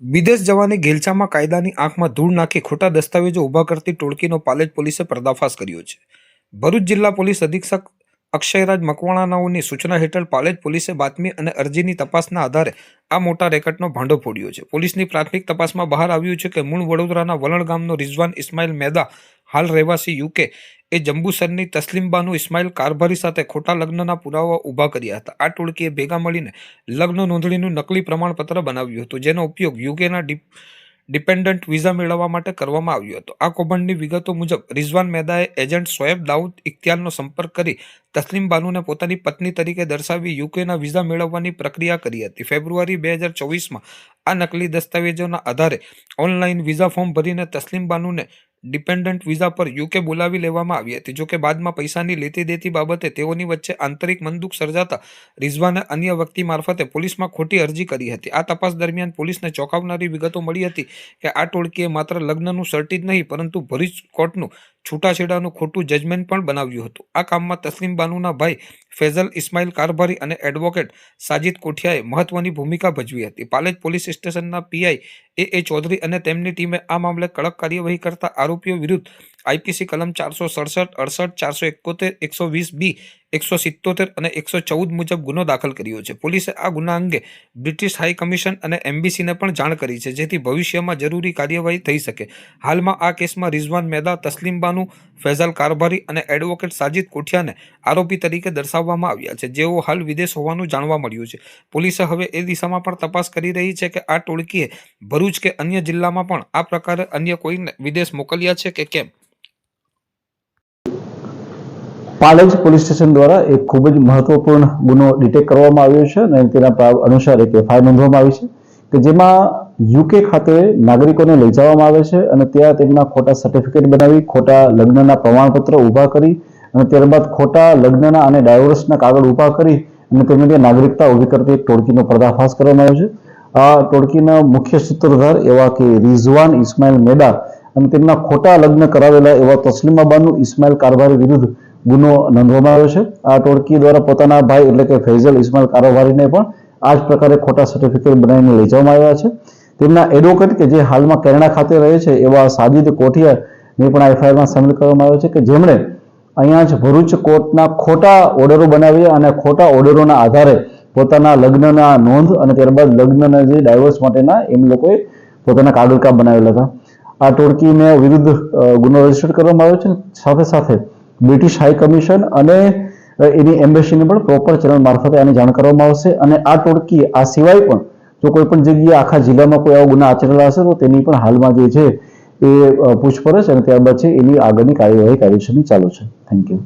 વિદેશ જવાની ઘેલછામાં કાયદાની આંખમાં ધૂળ નાખી ખોટા દસ્તાવેજો ઊભા કરતી ટોળકીનો પાલેજ પોલીસે પર્દાફાશ કર્યો છે। ભરૂચ જિલ્લા પોલીસ અધિક્ષક અક્ષયરાજ મકવાણાની સૂચના હેઠળ પાલેજ પોલીસે બાતમી અને અરજીની તપાસના આધારે આ મોટા રેકેટનો ભાંડો ફોડ્યો છે। પોલીસની પ્રાથમિક તપાસમાં બહાર આવ્યું છે કે મૂળ વડોદરાના વલણ ગામનો રિઝવાન ઇસ્માઇલ મેદા હાલ રહેવાસી યુકે એ જંબુસરની તસ્લીમબાનુ ઇસ્માઇલ કારભારી સાથે ખોટા લગ્નના પુરાવા ઊભા કર્યા હતા। આ ટોળકીએ ભેગા મળીને લગ્ન નોંધણીનું નકલી પ્રમાણપત્ર બનાવ્યું હતું, જેનો ઉપયોગ યુકેના ડિપેન્ડન્ટ વિઝા મેળવવા માટે કરવામાં આવ્યો હતો। આ કૌભાંડની વિગતો મુજબ રિઝવાન મેદાએ એજન્ટ શોએબ દાઉદ ઇખ્તિયારનો સંપર્ક કરી તસ્લીમબાનુને પોતાની પત્ની તરીકે દર્શાવી યુકેના વિઝા મેળવવાની પ્રક્રિયા કરી હતી। ફેબ્રુઆરી 2024માં આ નકલી દસ્તાવેજોના આધારે ઓનલાઈન વિઝા ફોર્મ ભરીને તસ્લીમબાનુને ડિપેન્ડન્ટ વિઝા પર યુકે બોલાવી લેવામાં આવી હતી। જોકે બાદમાં પૈસાની લેતી દેતી બાબતે તેઓની વચ્ચે આંતરિક મનદુખ સર્જાતા રિઝવાને અન્ય વ્યક્તિ મારફતે પોલીસમાં ખોટી અરજી કરી હતી। આ તપાસ દરમિયાન પોલીસને ચોંકાવનારી વિગતો મળી હતી કે આ ટોળકીએ માત્ર લગ્નનું સર્ટી જ નહીં પરંતુ ભરૂચ કોર્ટનું છૂટાછેડાનું ખોટું જજમેન્ટ પણ બનાવ્યું હતું। આ કામમાં તસ્લીમબાનુના ભાઈ ફૈઝલ ઇસ્માઇલ કારભારી અને એડવોકેટ સાજિદ કોઠિયાએ મહત્વની ભૂમિકા ભજવી હતી। પાલેજ પોલીસ સ્ટેશનના પીઆઈ એ ચૌધરી અને તેમની ટીમે આ મામલે કડક કાર્યવાહી કરતા આરોપીઓ વિરુદ્ધ આઈપીસી કલમ 467, 68, 471, 120B, 177 અને 114 મુજબ ગુનો દાખલ કર્યો છે। પોલીસે આ ગુના અંગે બ્રિટિશ હાઈ કમિશન અને એમ્બેસીને પણ જાણ કરી છે, જેથી ભવિષ્યમાં જરૂરી કાર્યવાહી થઈ શકે। હાલમાં આ કેસમાં રિઝવાન મેદા, તસ્લીમબાનુ, ફૈઝલ કારભારી અને એડવોકેટ સાજિદ કોઠિયાને આરોપી તરીકે દર્શાવવામાં આવ્યા છે, જેઓ હાલ વિદેશ હોવાનું જાણવા મળ્યું છે। પોલીસે હવે એ દિશામાં પણ તપાસ કરી રહી છે કે આ ટોળકીએ ભરૂચ કે અન્ય જિલ્લામાં પણ આ પ્રકારે અન્ય કોઈને વિદેશ મોકલ્યા છે કે કેમ। પાલેજ પોલીસ સ્ટેશન દ્વારા એક ખૂબ જ મહત્વપૂર્ણ ગુનો ડિટેક્ટ કરવામાં આવ્યો છે અને તેના અનુસાર એક એફઆઈઆર નોંધવામાં આવી છે કે જેમાં યુકે ખાતે નાગરિકોને લઈ જવામાં આવે છે અને ત્યાં તેમના ખોટા સર્ટિફિકેટ બનાવી, ખોટા લગ્નના પ્રમાણપત્ર ઊભા કરી અને ત્યારબાદ ખોટા લગ્નના અને ડાયવોર્સના કાગળ ઊભા કરી અને તેમને ત્યાં નાગરિકતા ઊભી કરતી એક ટોળકીનો પર્દાફાશ કરવામાં આવ્યો છે। આ ટોળકીના મુખ્ય સૂત્રધાર એવા કે રિઝવાન ઇસ્માઇલ મેદા અને તેમના ખોટા લગ્ન કરાવેલા એવા તસ્લીમાબાનુ ઇસ્માઇલ કારભારી વિરુદ્ધ ગુનો નોંધવામાં આવ્યો છે। આ ટોળકી દ્વારા પોતાના ભાઈ એટલે કે ફૈઝલ ઇસ્માઇલ કારભારીને પણ આ જ પ્રકારે ખોટા સર્ટિફિકેટ બનાવીને લઈ જવામાં આવ્યા છે। તેમના એડવોકેટ કે જે હાલમાં કેનેડા ખાતે રહે છે એવા સાજિદ કોઠિયાને પણ આ એફઆઈઆરમાં સામેલ કરવામાં આવ્યો છે કે જેમણે અહીંયા જ ભરૂચ કોર્ટના ખોટા ઓર્ડરો બનાવ્યા અને ખોટા ઓર્ડરોના આધારે પોતાના લગ્નના નોંધ અને ત્યારબાદ લગ્નના જે ડાયવોર્સ માટેના એમ લોકોએ પોતાના કાગળકા બનાવેલા હતા। આ ટોળકીને વિરુદ્ધ ગુનો રજીસ્ટર કરવામાં આવ્યો છે। સાથે સાથે બ્રિટિશ હાઈ કમિશન અને એની એમ્બેસીને પણ પ્રોપર ચેનલ મારફતે આની જાણ કરવામાં આવશે અને આ ટોળકી આ સિવાય પણ જો કોઈ પણ જગ્યાએ આખા જિલ્લામાં કોઈ આવા ગુના આચરેલા હશે તો તેની પણ હાલમાં જે છે એ પૂછપરછ અને ત્યારબાદ છે એની આગળની કાર્યવાહી કાર્યશૈલી ચાલુ છે। Thank you.